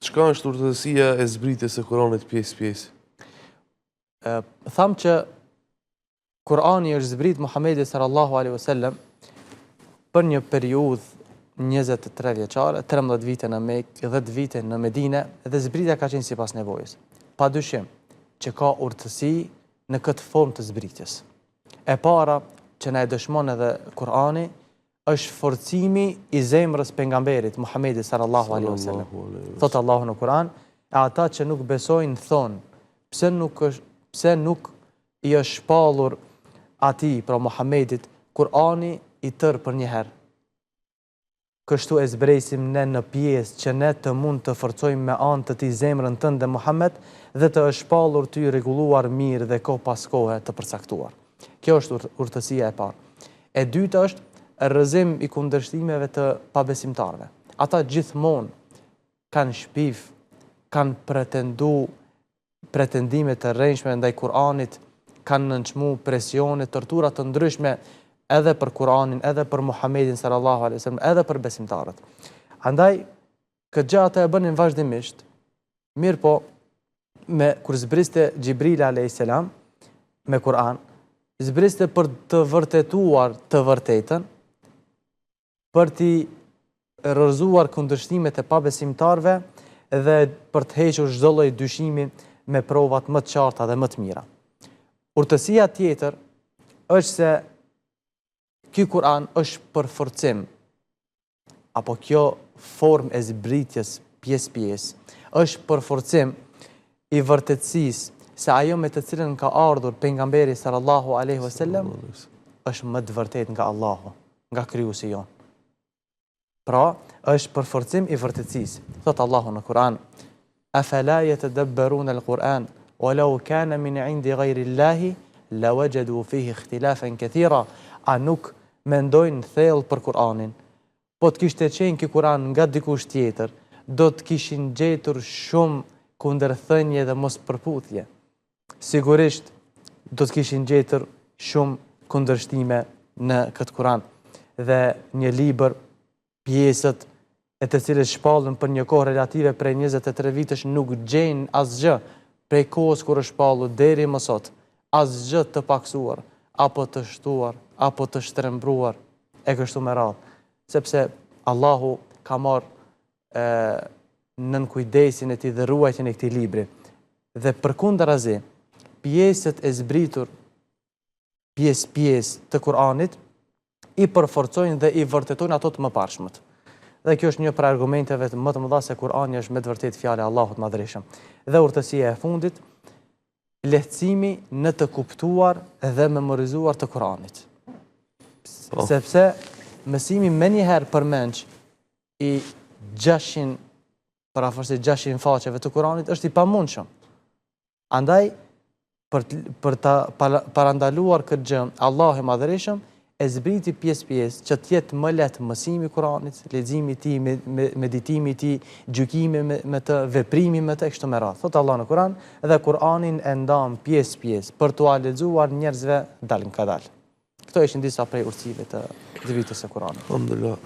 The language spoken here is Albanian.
Çka është urtësia e zbritjes së Kuranit pjesë-pjesë? Thamë që Kurani është zbrit Muhamedi sallallahu alaihi wasallam për një periudhë 23 vjeçare, 13 vite në Mekë, 10 vite në Medinë, dhe zbritja ka qenë sipas nevojës. Padyshim që ka urtësi në këtë formë të zbritjes. E para që na e dëshmon edhe Kurani është forcimi i zemrës pejgamberit Muhamedi sallallahu alaihi wasallam. Thot Allahu në Kur'an, e ata që nuk besojnë thonë, pse nuk i është shpallur atij, pra Muhamedit, Kur'ani i tërë për një herë. Kështu e zbresim ne në pjesë që ne të mund të forcojmë me anë të tij zemrën tënde Muhammed dhe të është shpallur ty rregulluar mirë dhe kohë pas kohe të përcaktuar. Kjo është urtësia e parë. E dyta është rrëzim i kundërshtimeve të pabesimtarve. Ata gjithmonë kanë shpif, kanë pretendime të rrënjshme ndaj Kur'anit, kanë nënçmu presione, tortura të ndryshme edhe për Kur'anin, edhe për Muhamedin sallallahu alaihi wasallam, edhe për besimtarët. Andaj këtë gjë ata e bënin vazhdimisht. Mirë po, kur zbriste Xhibril alayhis salam me Kur'an, zbriste për të vërtetuar të vërtetën, për t'i rrëzuar kundërshtimet e pabesimtarve dhe për të hequr çdo lloj dyshimi me provat më të qarta dhe më të mira. Urtësia tjetër është se ky Kur'an është për forcim, apo kjo formë e zbritjes pjesë-pjesë është për forcim i vërtetësisë se ajo me të cilën ka ardhur pejgamberi sallallahu alaihi wasallam është më të vërtetë nga Allahu, nga krijuesi jon. Pra, është për forcim i vërtetësisë. Thot Allahu në Kur'an: "Afala yatadabbaruna al-Qur'an, walau kana min 'indi ghayri Allahi lawajadu fihi ikhtilafan katira." A nuk mendojnë thellë për Kur'anin? Po të kishte qenë ky Kur'an nga dikush tjetër, do të kishin gjetur shumë kundërthënie dhe mospërputhje. Sigurisht do të kishin gjetur shumë kundërshtime në këtë Kur'an. Dhe një libër, pjesët e të cilës shpallën për një kohë relative prej 23 vitesh nuk gjejnë asgjë prej kohës kur është shpallur deri më sot, asgjë të paksuar, apo të shtuar, apo të shtrembruar e kështu me radhë, sepse Allahu ka marrë nën kujdesin e tij dhe ruajtjen e këtij libri. Dhe përkundrazi, pjesët e zbritur pjesë të Kur'anit i përforcojnë dhe i vërtetojnë ato të mëparshmët. Dhe kjo është një prej argumenteve më të mëdha se Kur'ani është me të vërtetë fjalë e Allahut Madhërisht. Dhe urtësia e fundit, lehtësimi në të kuptuar dhe memorizuar të Kur'anit. Sepse mësimi menjëherë përmend i 600 parafërsi 600 faqeve të Kur'anit është i pamundshëm. Andaj për ta parandaluar këtë gjë, Allahu Madhërisht e zbriti pjesë që të jetë më lehtë mësimi i Kuranit, leximi i tij, meditimi i tij, gjykimi me të, veprimi me të kështu me radhë. Thot Allah në Kur'an, dhe Kur'anin e ndan pjesë për t'u lexuar njerëzve dalë nga dalë. Këto ishin disa prej urtësive të zbritjes së Kuranit. Alhamdulillah.